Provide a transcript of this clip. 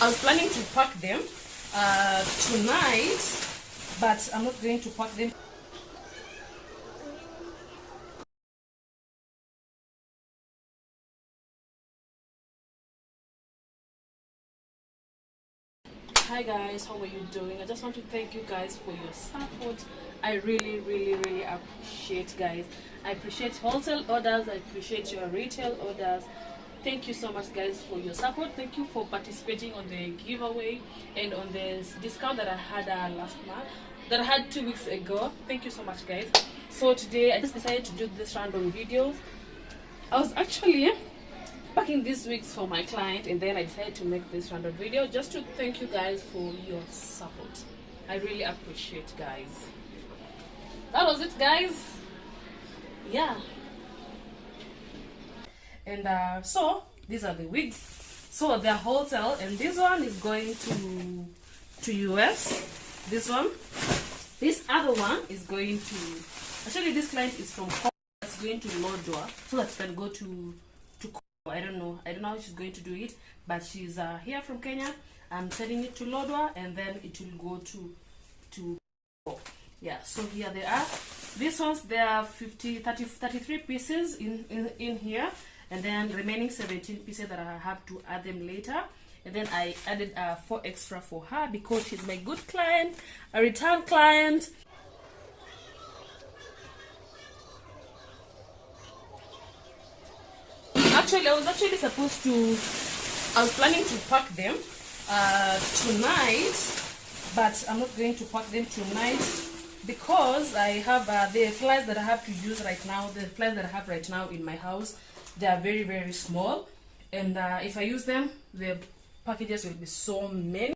I was planning to pack them tonight, but I'm not going to pack them. Hi guys, how are you doing? I just want to thank you guys for your support. I really appreciate, guys. I appreciate wholesale orders, I appreciate your retail orders. Thank you so much guys for your support. Thank you for participating on the giveaway and on the discount that I had last month, that I had 2 weeks ago. Thank you so much guys. So today I just decided to do this random videos. I was actually packing these wigs for my client, and then I decided to make this random video just to thank you guys for your support. I really appreciate, guys. That was it guys. Yeah. And so these are the wigs. So they're wholesale, and this one is going to US. This one, this other one is going to, actually this client is from Congo. It's going to Lodwa, so that you can go to I don't know how she's going to do it, but she's here from Kenya. I'm sending it to Lodwa, and then it will go to yeah. So here they are. These ones, there are 33 pieces in here, and then remaining 17 pieces that I have to add them later. And then I added 4 extra for her because she's my good client, a return client. Actually, I was planning to pack them tonight, but I'm not going to pack them tonight because I have the flies that I have to use right now. The flies that I have right now in my house, they are very small, and if I use them, the packages will be so many.